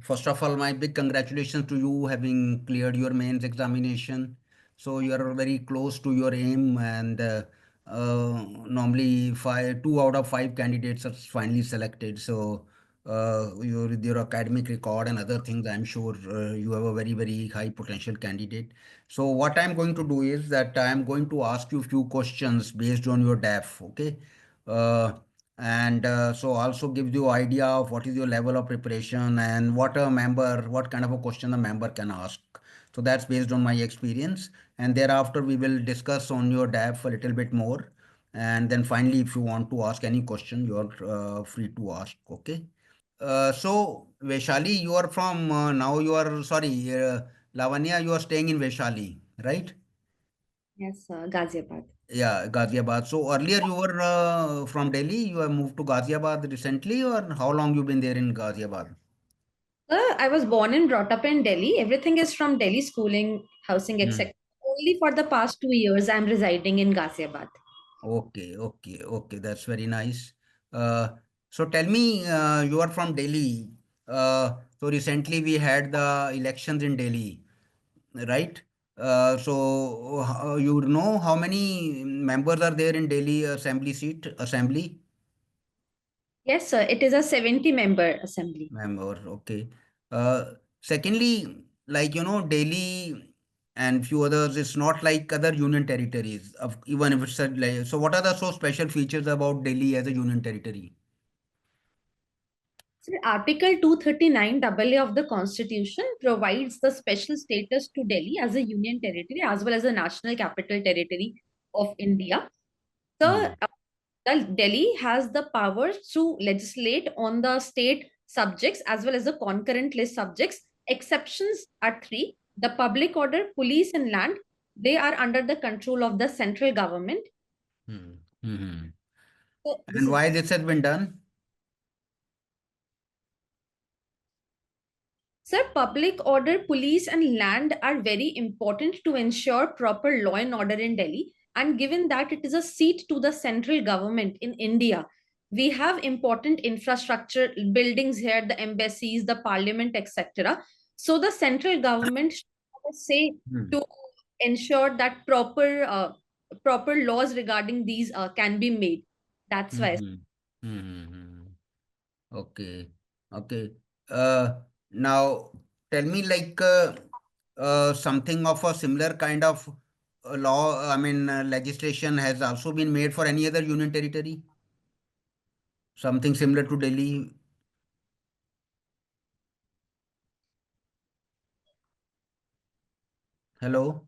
First of all, my big congratulations to you having cleared your mains examination. So you are very close to your aim, and normally two out of five candidates are finally selected. So with your academic record and other things, I'm sure you have a very high potential candidate. So what I'm going to do is that I'm going to ask you a few questions based on your DAF. Okay. Uh, and so also gives you idea of what is your level of preparation and what kind of a question a member can ask. So that's based on my experience, and thereafter we will discuss on your DAF a little bit more, and then finally if you want to ask any question, you're free to ask. Okay. So Vaishali, you are from now you are sorry, Lavanya, you are staying in Vaishali, right? Yes, Ghaziabad. Yeah, Ghaziabad. So earlier you were from Delhi. You have moved to Ghaziabad recently, or how long you been there in Ghaziabad? I was born and brought up in Delhi. Everything is from Delhi, schooling, housing, Hmm. etc. Only for the past 2 years, I'm residing in Ghaziabad. Okay. That's very nice. Uh, so tell me, you are from Delhi. So recently we had the elections in Delhi, right? You know how many members are there in Delhi assembly? Yes, sir. It is a 70-member assembly. Member, okay. Secondly, like Delhi and few others, it's not like other union territories. Even if it's like, so what are the so special features about Delhi as a union territory? So Article 239 AA of the Constitution provides the special status to Delhi as a union territory as well as a national capital territory of India. So Hmm. the Delhi has the power to legislate on the state subjects as well as the concurrent list subjects. Exceptions are three: the public order, police, and land. They are under the control of the central government. Hmm. Hmm. So this And is why this has been done? Sir, public order, police, and land are very important to ensure proper law and order in Delhi. And given that it is a seat to the central government in India, we have important infrastructure buildings here, the embassies, the parliament, etc. So the central government should have a say Hmm. to ensure that proper laws regarding these can be made. That's why. Hmm. Hmm. Okay. Okay. Uh, Now tell me something of a similar kind of law, I mean, legislation has also been made for any other union territory? Something similar to Delhi? Hello?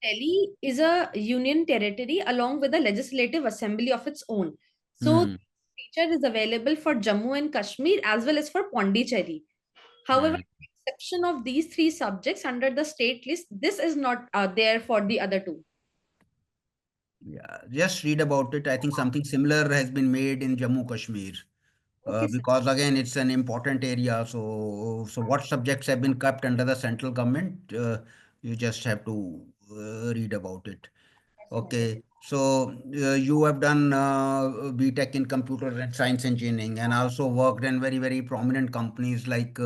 Delhi is a union territory along with a legislative assembly of its own. So, Hmm. this feature is available for Jammu and Kashmir as well as for Pondicherry. However, Hmm. with the exception of these three subjects under the state list, this is not there for the other two. Yeah, just read about it. I think something similar has been made in Jammu Kashmir. Okay, sir. Because again, it's an important area. So what subjects have been kept under the central government? You just have to read about it. Yes, noted. Okay, so you have done BTech in computer and science engineering, and also worked in very prominent companies like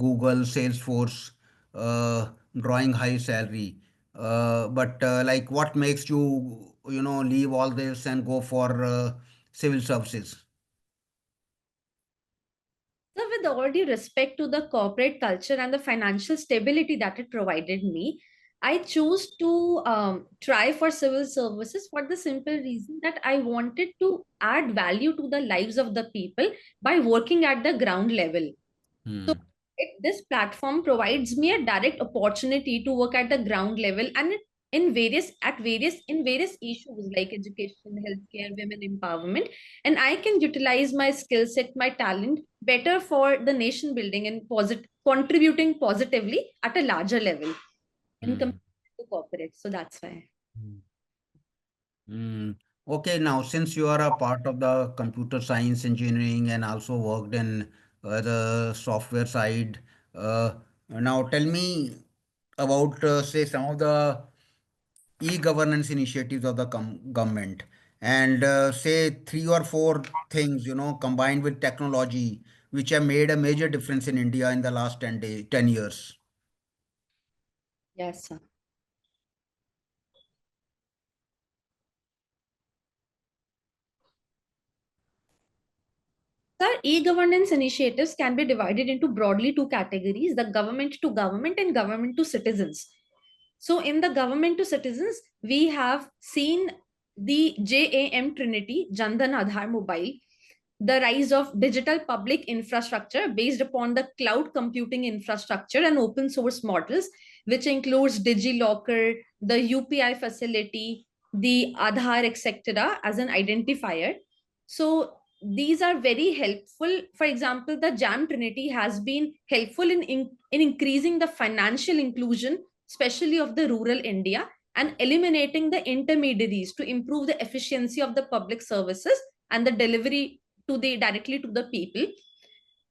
Google, Salesforce, uh, drawing high salary. But like, what makes you leave all this and go for civil services? So, with all due respect to the corporate culture and the financial stability that it provided me, I choose to try for civil services for the simple reason that I wanted to add value to the lives of the people by working at the ground level. So Hmm. this platform provides me a direct opportunity to work at the ground level and in various issues like education, healthcare, women empowerment, and I can utilize my skill set, my talent better for the nation building and contributing positively at a larger level in Hmm. comparison to corporate. So that's why. Hmm. Mm. Okay, now since you are a part of the computer science engineering and also worked in the software side, now tell me about, say, some of the e-governance initiatives of the government, and say three or four things, combined with technology, which have made a major difference in India in the last 10 years? Yes, sir. Sir, e-governance initiatives can be divided into broadly two categories: the government to government and government to citizens. So, in the government to citizens, we have seen the JAM Trinity, Jandan Aadhaar Mobile, the rise of digital public infrastructure based upon the cloud computing infrastructure and open source models, which includes DigiLocker, the UPI facility, the Aadhaar, etc., as an identifier. So these are very helpful. For example, the JAM Trinity has been helpful in increasing the financial inclusion, especially of the rural India, and eliminating the intermediaries to improve the efficiency of the public services and the delivery to the directly to the people.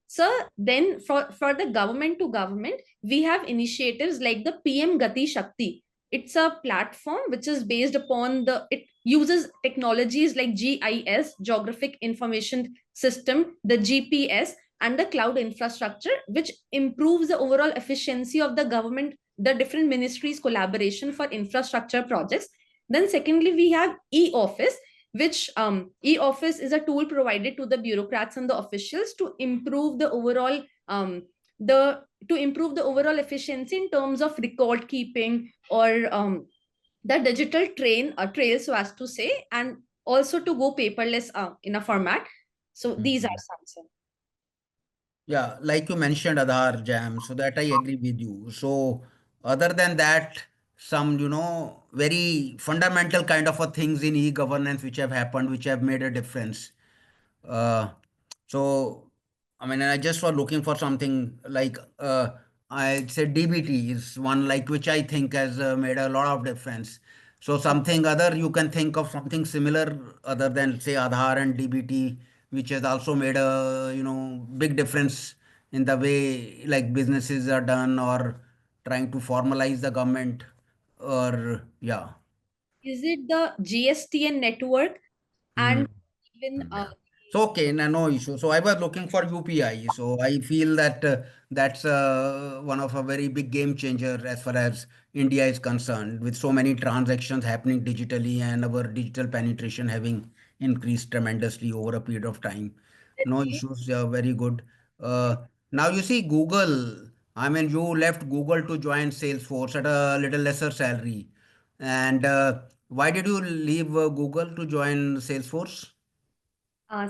So then for the government to government, we have initiatives like the PM Gati Shakti. It's a platform which is based upon it uses technologies like GIS, Geographic Information System, the GPS, and the cloud infrastructure, which improves the overall efficiency of the government, the different ministries' collaboration for infrastructure projects. Then, secondly, we have e-office, which e-office is a tool provided to the bureaucrats and the officials to improve the overall the to improve the overall efficiency in terms of record keeping or the digital trail, so as to say, and also to go paperless in a format. So these are Mhm. some, sir. Yeah, like you mentioned, Aadhaar Jam, so that I agree with you. So, other than that, some, very fundamental kind of a things in e-governance which have happened, which have made a difference. Uh, so, I mean, I just was looking for something like, I said DBT is one like which I think has made a lot of difference. So something other you can think of something similar other than say Aadhaar and DBT, which has also made a big difference in the way like businesses are done or trying to formalize the government or yeah. Is it the GSTN network Hmm. and even Yeah. So okay, no issue. So I was looking for UPI. So I feel that that's one of a very big game changer as far as India is concerned, with so many transactions happening digitally and our digital penetration having increased tremendously over a period of time. No issues. Very good. Uh, Now you see Google. I mean, you left Google to join Salesforce at a little lesser salary. And why did you leave Google to join Salesforce?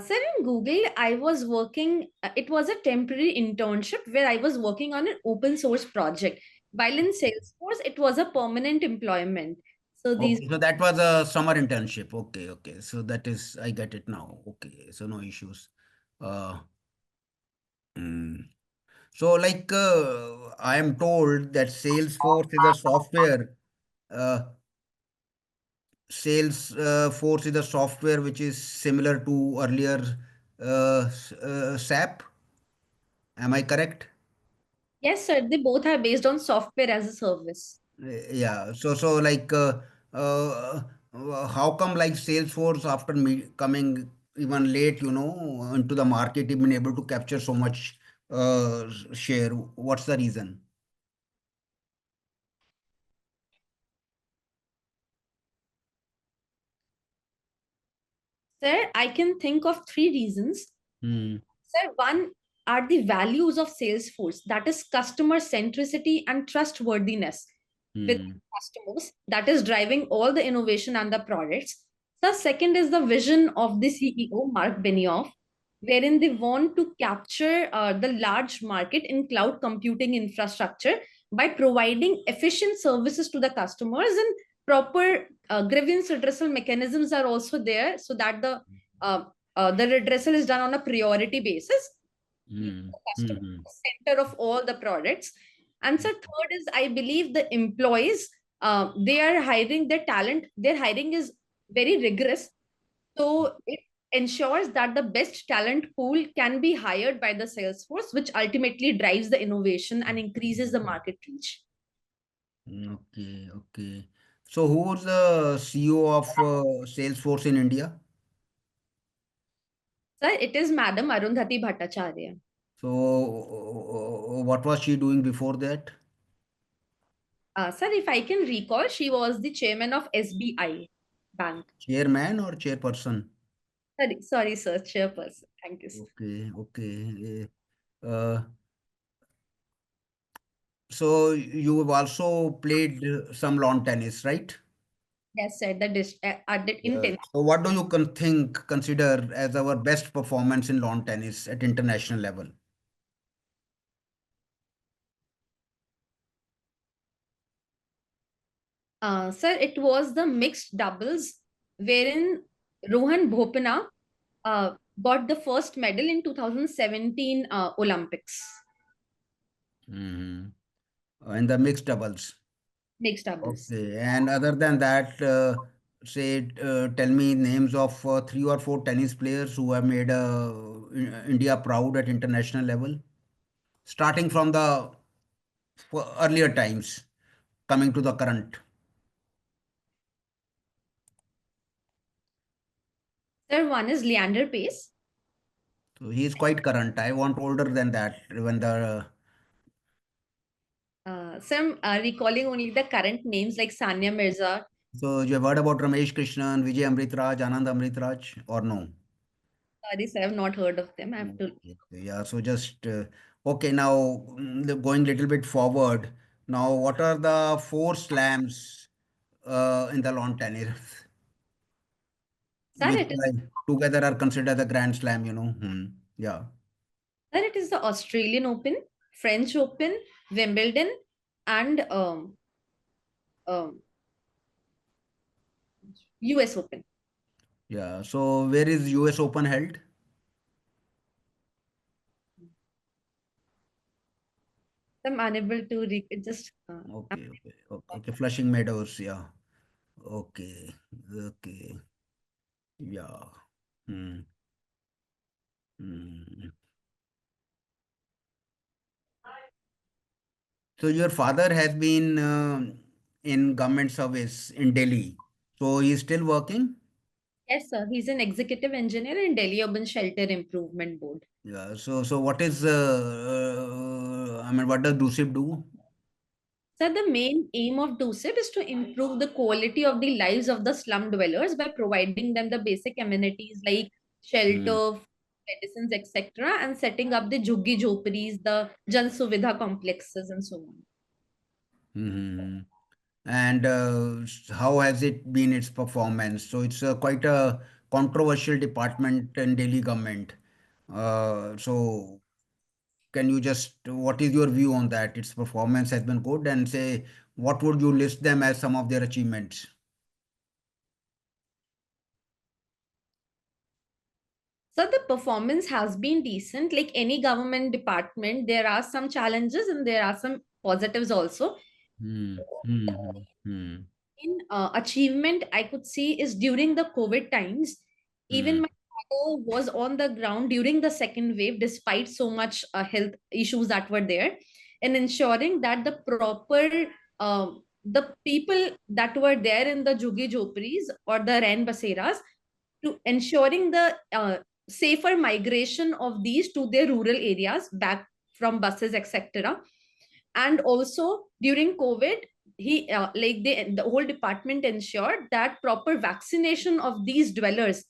Sir, in Google, I was working, it was a temporary internship where I was working on an open source project. While in Salesforce, it was a permanent employment. So these, Okay, so that was a summer internship. Okay, okay. So that is, I get it now. Okay, so no issues. Uh, mm. So like I am told that Salesforce is a software. Uh, Salesforce is a software which is similar to earlier SAP. Am I correct? yes, sir, they both are based on software as a service. Yeah. So like, uh, how come like Salesforce after me coming even late, into the market, you've been able to capture so much share? What's the reason? Sir, I can think of three reasons. Hmm. Sir, one are the values of Salesforce, that is customer centricity and trustworthiness with Hmm. customers, that is driving all the innovation and the products. The second is the vision of the CEO, Mark Benioff, wherein they want to capture the large market in cloud computing infrastructure by providing efficient services to the customers, and proper grievance redressal mechanisms are also there so that uh, the redressal is done on a priority basis. The Hmm. customer Hmm. is the center of all the products. And so third is, I believe the employees, they are hiring their talent. Their hiring is very rigorous. So it ensures that the best talent pool can be hired by the sales force, which ultimately drives the innovation and increases the market reach. Okay. Okay. So who's the CEO of Salesforce in India? Sir, it is Madam Arundhati Bhattacharya. So, what was she doing before that? Sir, if I can recall, she was the chairman of SBI Bank. Chairman or chairperson? Sorry, sir, chairperson. Thank you, sir. Okay, okay. Uh, so you have also played some lawn tennis, right? Yes, sir. The Yeah. intent. So what do you consider as our best performance in lawn tennis at international level? Sir, it was the mixed doubles wherein Rohan Bhopana got the first medal in 2017 Olympics. Hmm. In the mixed doubles. Mixed doubles. Okay. And other than that, tell me names of three or four tennis players who have made India proud at international level, starting from the earlier times, coming to the current. Sir, one is Leander Pace. So he is quite current. I want older than that. When the Sir, I'm recalling only the current names like Sania Mirza. So you have heard about Ramesh Krishnan, Vijay Amritraj, Anand Amritraj, or no? Sorry, sir, I have not heard of them. I have No. to. Okay, yeah. So just okay. Now going little bit forward. Now, what are the four slams in the lawn tennis, Sir, which it is. together are considered the Grand Slam? Yeah. Sir, it is the Australian Open, French Open, Wimbledon, and um, US Open. Yeah. So where is US Open held? I'm unable to just. Okay. Okay. Okay. Okay. Flushing Meadows. Yeah. Okay. Okay. Yeah. Hmm. Hmm. So your father has been in government service in Delhi. So he is still working? Yes, sir. He's an executive engineer in Delhi Urban Shelter Improvement Board. Yeah. So what is I mean, what does DUSIP do? So the main aim of DOSIP is to improve the quality of the lives of the slum dwellers by providing them the basic amenities like Hmm. shelter, medicines, etc., and setting up the jhuggi jhoparis, the Jan Suvidha complexes, and so on. Hmm. And how has it been its performance? So it's quite a controversial department in Delhi government. So can you just, what is your view on that? Its performance has been good, and say, what would you list them as some of their achievements? So the performance has been decent. Like any government department, there are some challenges and there are some positives also. Hmm. Hmm. Hmm. In achievement I could see is during the COVID times, even Hmm. my father was on the ground during the second wave despite so much health issues that were there, and ensuring that the people that were there in the Juggi Jhoparis or the Rain Baseras, to ensuring the safer migration of these to their rural areas back from buses, etc. And also during COVID, the whole department ensured that proper vaccination of these dwellers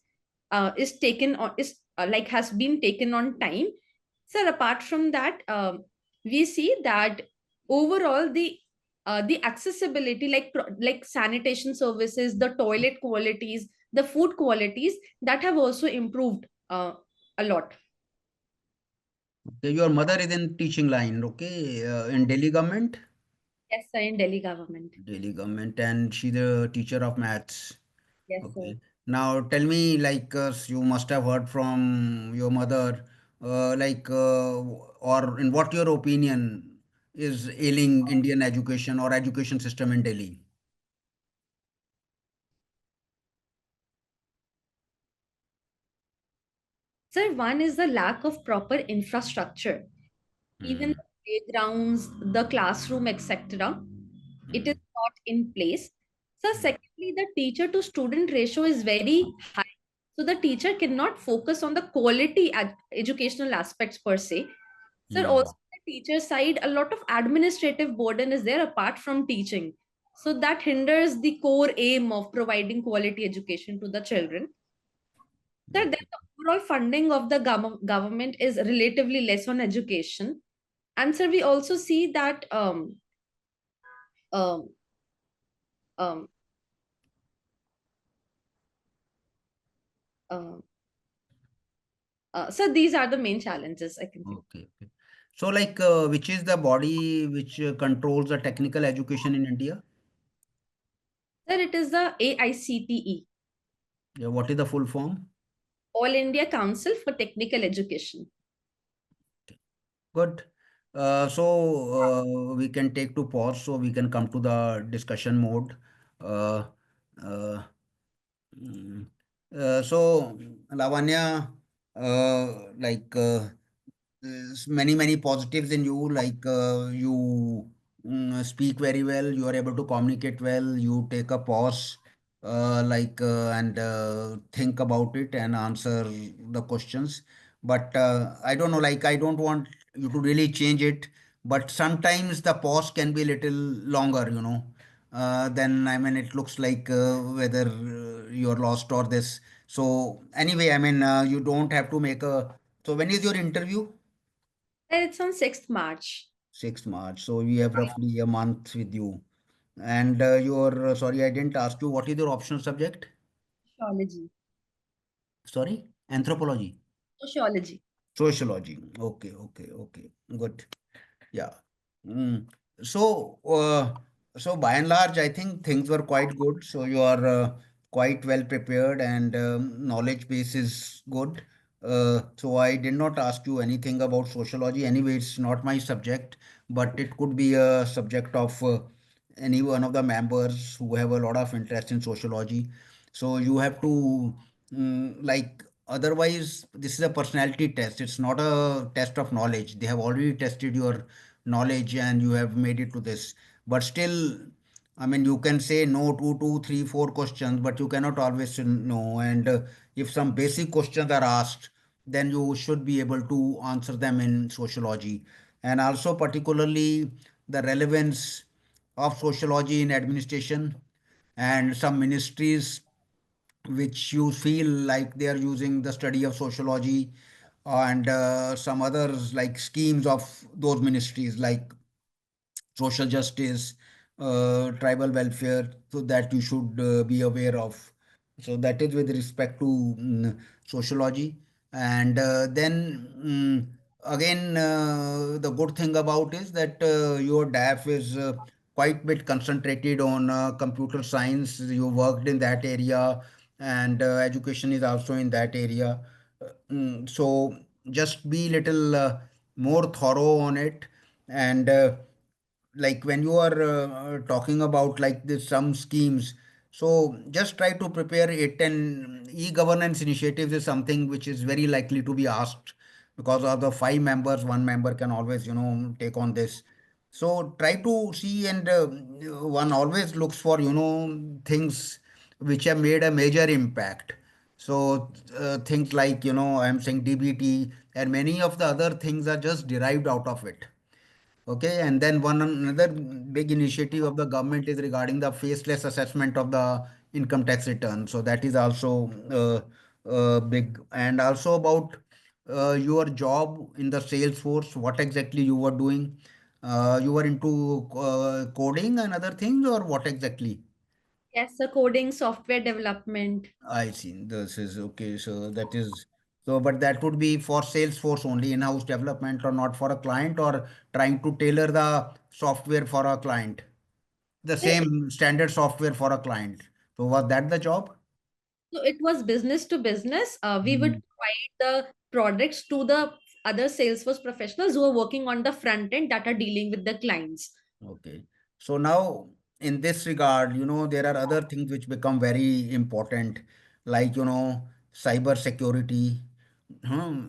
is taken on is like has been taken on time. So apart from that, we see that overall the accessibility, like sanitation services, the toilet qualities, the food qualities, that have also improved a lot. Okay, your mother is in teaching line, okay, in Delhi government? Yes, sir, in Delhi government. Delhi government, and she's the teacher of maths. Yes, sir. Okay. Now tell me, like, you must have heard from your mother, or in what your opinion is ailing Indian education or education system in Delhi? Sir, one is the lack of proper infrastructure, even Hmm. the playgrounds, the classroom, etc. It is Hmm. not in place. So, Hmm. secondly, the teacher to student ratio is very high. So, the teacher cannot focus on the quality educational aspects per se. Sir, also the teacher side, a lot of administrative burden is there apart from teaching. So that hinders the core aim of providing quality education to the children. Sir, then Okay. the overall funding of the government is relatively less on education. And sir, we also see that um, um, uh, so these are the main challenges I can think. Okay. Okay. So, like, which is the body which controls the technical education in India? Sir, it is the AICTE, Yeah, what is the full form? All India Council for Technical Education. Good. We can take to pause so we can come to the discussion mode. Uh, uh, mm, so, Lavanya, like, there's many positives in you, like you speak very well, you are able to communicate well, you take a pause, and think about it and answer the questions. But I don't know, like, I don't want you to really change it, but sometimes the pause can be a little longer, then I mean it looks like whether you're lost or this. So anyway, I mean you don't have to make a. So when is your interview? Sir, it's on 6th March. 6th March. So we have roughly a month with you. And sorry, I didn't ask you, what is your optional subject? Sociology. Sorry? Anthropology. Sociology. Sociology. Okay. Good. Yeah. Mm. So, so by and large, I think things were quite good. So you are quite well prepared and knowledge base is good. So I did not ask you anything about sociology. Anyway, it's not my subject, but it could be a subject of any one of the members who have a lot of interest in sociology. So you have to like otherwise this is a personality test. It's not a test of knowledge. They have already tested your knowledge and you have made it to this. But still, I mean, you can say no to two, three, four questions, but you cannot always say no. And if some basic questions are asked, then you should be able to answer them in sociology. And also, particularly, the relevance of sociology in administration and some ministries which you feel like they are using the study of sociology and some others like schemes of those ministries like social justice, tribal welfare, so that you should be aware of. So that is with respect to sociology. And then again, the good thing about is that your DAF is quite bit concentrated on computer science. You worked in that area, and education is also in that area. So just be little more thorough on it and. Like when you are talking about like this some schemes, so just try to prepare it. And e-governance initiatives is something which is very likely to be asked because of the five members, one member can always take on this. So try to see. And one always looks for things which have made a major impact. So things like I'm saying DBT and many of the other things are just derived out of it. Okay, and then one another big initiative of the government is regarding the faceless assessment of the income tax return. So that is also big. And also about your job in the sales force, what exactly you were doing. You were into coding and other things, or what exactly? Yes, sir, coding, software development. I see. This is okay. So that is so, but that would be for Salesforce only, in-house development, or not for a client, or trying to tailor the software for a client, the Sir, same standard software for a client. So was that the job? so it was business to business. We would Hmm. provide the products to the other Salesforce professionals who are working on the front end that are dealing with the clients. Okay. So now, in this regard, there are other things which become very important, like, cyber security,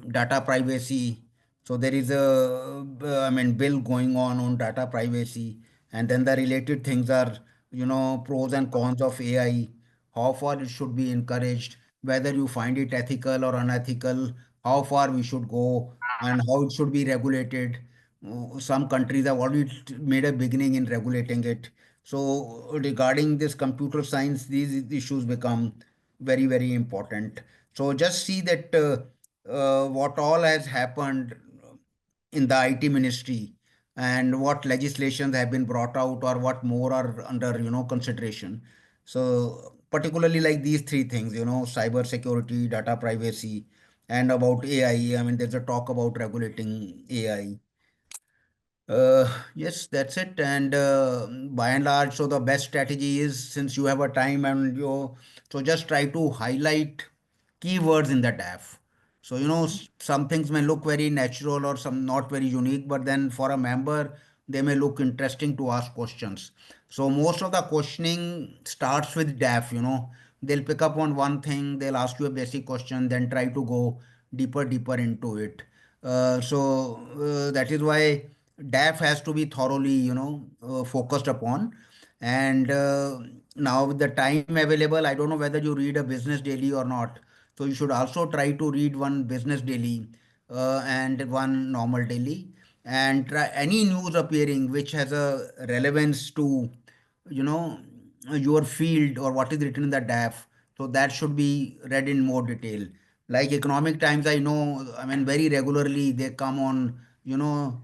data privacy. So there is I mean, bill going on data privacy, and then the related things are, pros and cons of AI, how far it should be encouraged, whether you find it ethical or unethical, how far we should go. and how it should be regulated. Some countries have already made a beginning in regulating it. So regarding this computer science, these issues become very, very important. So just see that what all has happened in the IT ministry and what legislations have been brought out or what more are under, consideration. So particularly like these three things, cyber security, data privacy, and about AI. I mean, there's a talk about regulating AI. Yes, that's it. And by and large, so the best strategy is, since you have a time and so just try to highlight keywords in the DAF. So, some things may look very natural or some not very unique, but then for a member, they may look interesting to ask questions. So most of the questioning starts with DAF. They'll pick up on one thing, they'll ask you a basic question, then try to go deeper into it. That is why DAF has to be thoroughly, focused upon. And now with the time available, I don't know whether you read a business daily or not. So you should also try to read one business daily and one normal daily, and try any news appearing which has a relevance to, you know, your field or what is written in the DAF. So that should be read in more detail. Like Economic Times, I know, I mean, very regularly they come on,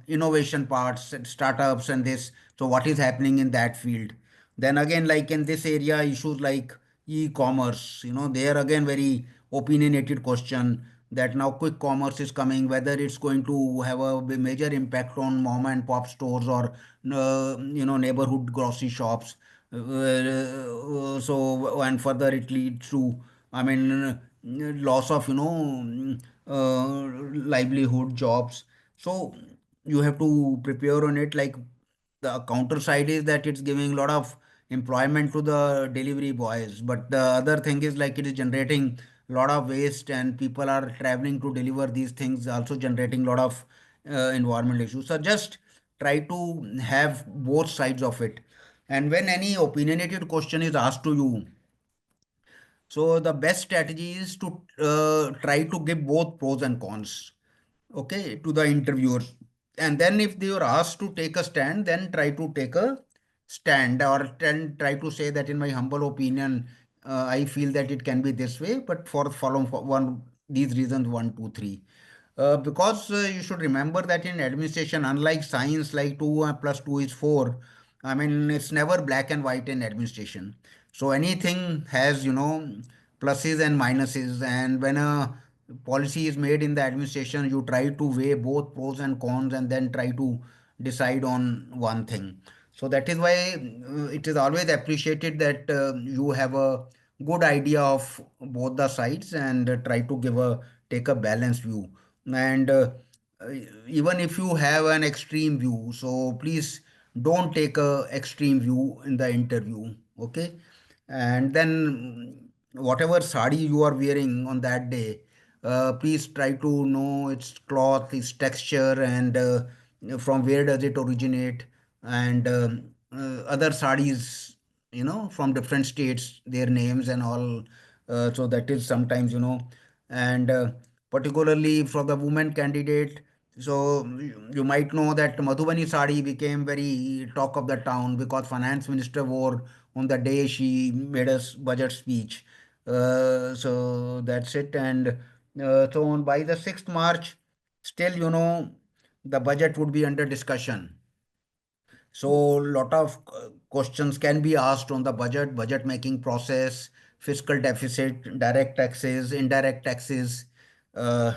innovation parts and startups and this. So what is happening in that field? Then again, like in this area, issues like e-commerce, there again very opinionated question that now quick commerce is coming, whether it's going to have a major impact on mom and pop stores or neighborhood grocery shops. And further it leads to, I mean, loss of, livelihood jobs. So you have to prepare on it. Like the counter side is that it's giving a lot of employment to the delivery boys, but the other thing is like it is generating a lot of waste, and people are traveling to deliver these things, also generating a lot of environmental issues. So just try to have both sides of it. And when any opinionated question is asked to you, so the best strategy is to try to give both pros and cons, okay, to the interviewers. And then if they are asked to take a stand, then try to take a stand, or then try to say that in my humble opinion, I feel that it can be this way, but for follow for one these reasons, one, two, three. Because you should remember that in administration, unlike science, like 2 plus 2 is 4, I mean, it's never black and white in administration. So anything has, pluses and minuses. And when a policy is made in the administration, you try to weigh both pros and cons and then try to decide on one thing. So that is why it is always appreciated that you have a good idea of both the sides and try to take a balanced view. And uh, even if you have an extreme view, so please don't take a extreme view in the interview, okay? And then whatever sari you are wearing on that day, please try to know its cloth, its texture, and from where does it originate, and other saris, from different states, their names and all. So that is sometimes, and particularly for the women candidate. So you might know that Madhubani sari became very talk of the town because finance minister wore on the day she made a budget speech. So that's it. And by the 6th March, still, the budget would be under discussion. So lot of questions can be asked on the budget making process, fiscal deficit, direct taxes, indirect taxes, uh,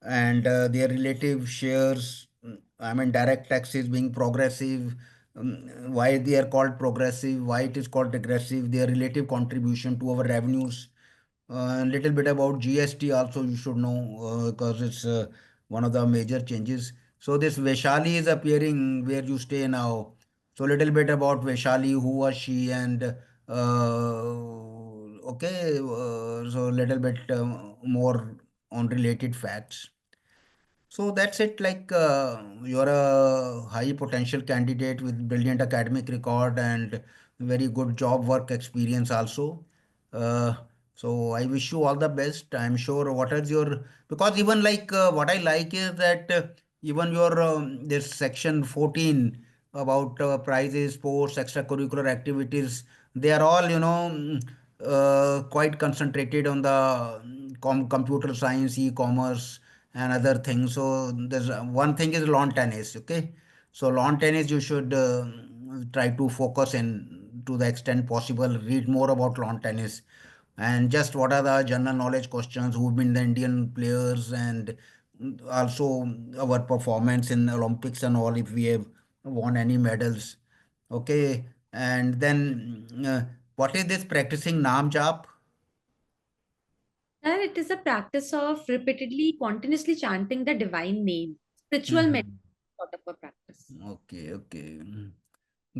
and their relative shares. I mean, direct taxes being progressive, why they are called progressive, why it is called regressive, their relative contribution to our revenues. A little bit about GST also you should know, because it's one of the major changes. So this Vaishali is appearing where you stay now. So little bit about Vaishali, who was she, and okay, so little bit more on related facts. So that's it. Like you're a high potential candidate with brilliant academic record and very good job work experience also. Uh, So I wish you all the best. I'm sure what is your, because even like what I like is that even your this section 14 about prizes, sports, extracurricular activities, they are all, quite concentrated on the computer science, e-commerce and other things. So there's one thing is lawn tennis. Okay. So lawn tennis you should try to focus in to the extent possible, read more about lawn tennis and just what are the general knowledge questions, who've been the Indian players, and also our performance in Olympics and all, if we have won any medals. Okay, and then what is this practicing Naam Jap? And it is a practice of repeatedly, continuously chanting the divine name. Spiritual meditation Mhm. sort of a practice. Okay, okay.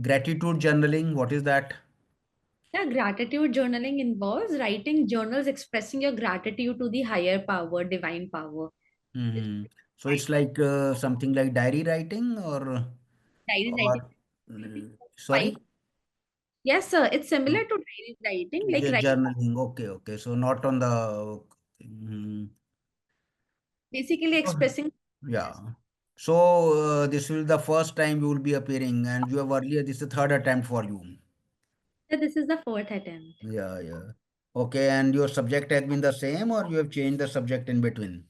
Gratitude journaling, what is that? Yeah, gratitude journaling involves writing journals expressing your gratitude to the higher power, divine power. Which Hmm. So I it's like something like diary writing diary writing. or Fine. sorry? Yes, sir. It's similar to diary writing, like writing, Journaling. Okay, okay. So not on the. Mm, basically so, expressing. yeah. So this will the first time you will be appearing, and you have earlier. This is the third attempt for you. So this is the fourth attempt. Yeah, yeah. Okay, and your subject has been the same, or you have changed the subject in between?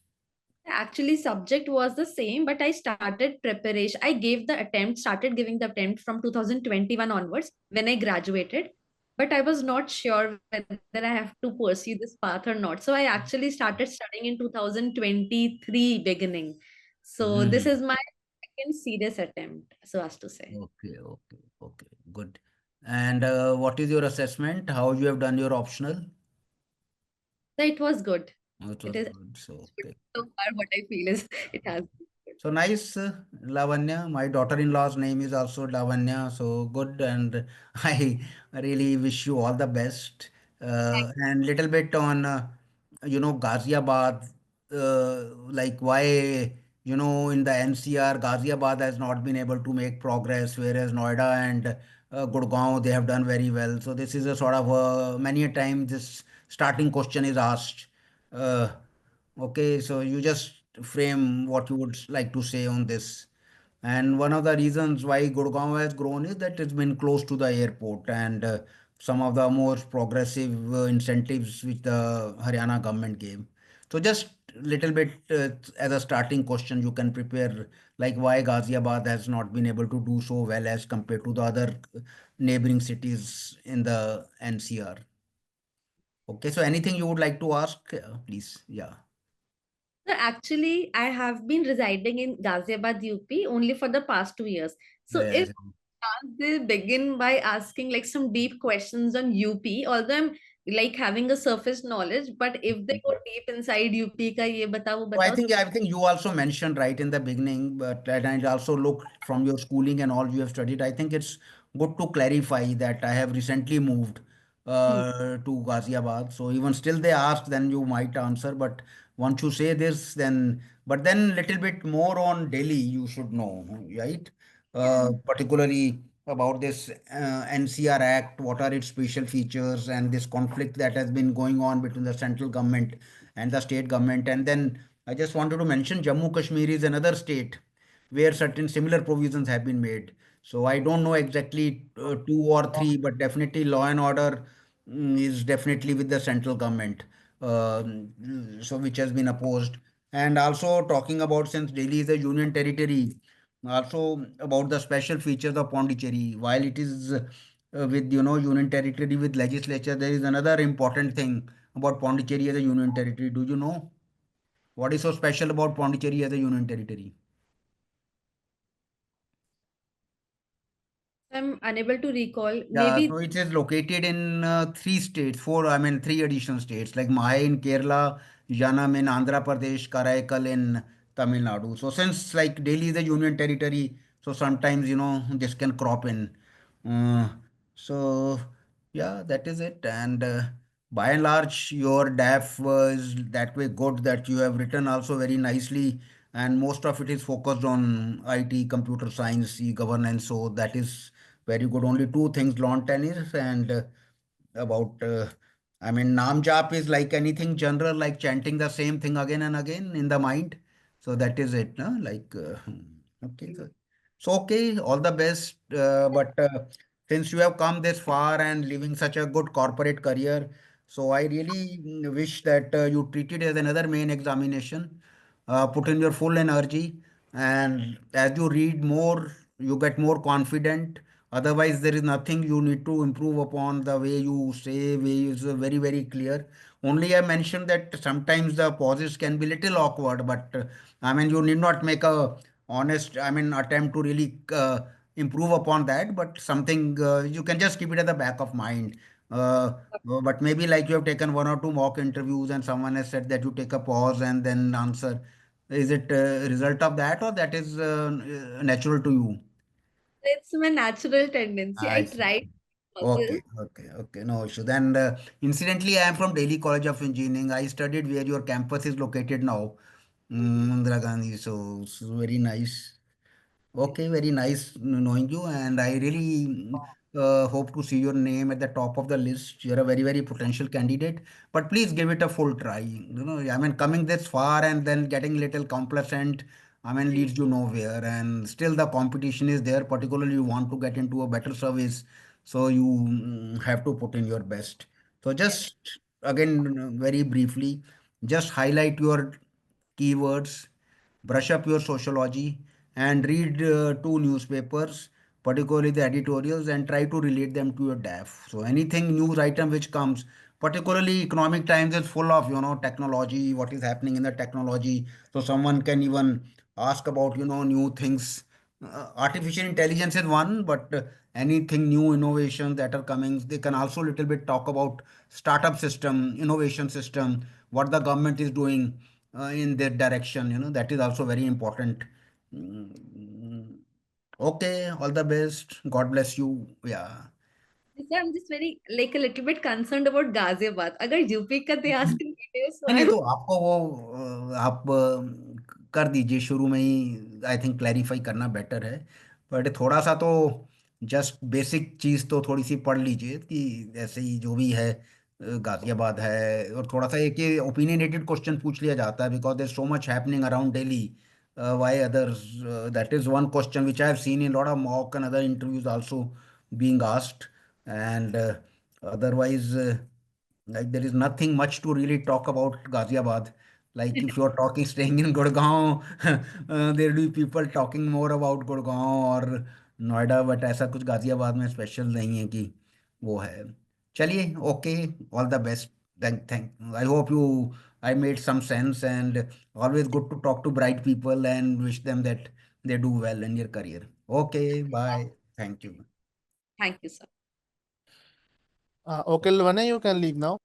Actually, subject was the same, but I started preparation. I gave the attempt, started giving the attempt from 2021 onwards when I graduated. But I was not sure whether I have to pursue this path or not. So I actually started studying in 2023 beginning. So this Hmm. is my second serious attempt, so as to say. Okay, okay, okay. Good. And what is your assessment? How you have done your optional? So it was good. It It was is good. So okay. so far what I feel is it has been good. So nice, Lavanya. My daughter-in-law's name is also Lavanya. So good, and I really wish you all the best. And little bit on, Ghaziabad, like why, in the NCR, Ghaziabad has not been able to make progress, whereas Noida and Gurgaon, they have done very well. So this is a sort of many a time this starting question is asked. Uh, Okay, so you just frame what you would like to say on this. And one of the reasons why Gurgaon has grown is that it's been close to the airport and some of the most progressive incentives which the Haryana government gave. So just little bit as a starting question, you can prepare like why Ghaziabad has not been able to do so well as compared to the other neighboring cities in the NCR. Okay, so anything you would like to ask, please? Yeah. So actually, I have been residing in Ghaziabad, UP only for the past 2 years. So if Yes. they begin by asking like some deep questions on UP, although I'm like having a surface knowledge, but if they go deep inside UP ka ye batao, wo So I batao. think I think you also mentioned right in the beginning, but and I also looked from your schooling and all you have studied. I think it's good to clarify that I have recently moved Hmm. to Ghaziabad. So even still they ask, then you might answer. But once you say this, then but then little bit more on Delhi you should know, right? Particularly about this NCR Act, what are its special features, and this conflict that has been going on between the central government and the state government, and then I just wanted to mention Jammu Kashmir is another state where certain similar provisions have been made. So I don't know exactly two or three, but definitely law and order is definitely with the central government. So which has been opposed. And also talking about since Delhi is a union territory, also about the special features of Pondicherry. While it is with union territory with legislature, there is another important thing about Pondicherry as a union territory. Do you know? What is so special about Pondicherry as a union territory? I'm unable to recall. Yeah, Maybe so it is located in three states, three additional states like Mahé in Kerala, Yanam in Andhra Pradesh, Karaikal in Tamil Nadu. So since like Delhi is a union territory, so sometimes this can crop in. Uh, so yeah, that is it. And by and large, your DAF was that way good that you have written also very nicely, and most of it is focused on IT, computer science, e-governance. So that is very good. Only two things: lawn tennis and about I mean, Nam Jap is like anything general, like chanting the same thing again and again in the mind. So that is it, no? Like, okay. So, okay, all the best. But since you have come this far and living such a good corporate career, so I really wish that you treat it as another main examination. Put in your full energy, and as you read more, you get more confident. Otherwise, there is nothing you need to improve upon. The way you say, way is very, very clear. Only I mentioned that sometimes the pauses can be little awkward, but I mean, you need not make a honest, I mean, attempt to really improve upon that, but something you can just keep it at the back of mind. But maybe like you have taken one or two mock interviews and someone has said that you take a pause and then answer. Is it a result of that, or that is natural to you? It's my natural tendency. I I see. tried Okay, pauses. okay, okay. No issue. Then, incidentally, I am from Delhi College of Engineering. I studied where your campus is located now, Indira Gandhi. So, it's very nice. Okay, very nice knowing you, and I really hope to see your name at the top of the list. You're a very, very potential candidate, but please give it a full try. You know, I mean, coming this far and then getting little complacent, I mean, leads you nowhere. And still, the competition is there. Particularly, you want to get into a better service, so you have to put in your best. So, Yes. just again, very briefly, just highlight your keywords, brush up your sociology, and read two newspapers, particularly the editorials, and try to relate them to your DAF. So anything news item which comes, particularly Economic Times is full of, technology, what is happening in the technology. So someone can even ask about, new things. Artificial intelligence is one, but anything new innovations that are coming, they can also little bit talk about startup system, innovation system, what the government is doing in their direction. That is also very important. Mm, okay, all the best. God bless you. Yeah. So I'm just very like a little bit concerned about Ghaziabad. अगर UP का they ask in details, so नहीं नहीं, I'm तो आपको वो आप कर दीजिए शुरू में ही। आई थिंक क्लैरिफाई करना बेटर है। बट थोड़ा सा तो जस्ट बेसिक चीज़ तो थोड़ी सी पढ़ लीजिए कि ऐसे ही जो भी है गाजियाबाद है। और थोड़ा सा एक ये ओपिनियनेटेड क्वेश्चन पूछ लिया जाता है because there so much happening around Delhi. Why others, that is one question which I have seen in lot of mock and other interviews also being asked. एंड otherwise, like there is nothing much to really talk about Ghaziabad. Like if you're talking staying in Gurgaon, there will be people talking more about Gurgaon or Noida, but ऐसा कुछ गाजियाबाद में special नहीं है कि वो है। चलिए, okay, all the best. Thank I hope you I made some sense, and always good to talk to bright people and wish them that they do well in their career. Okay, bye. Thank you. thank you, sir. Okay, Lavanya, you can leave now.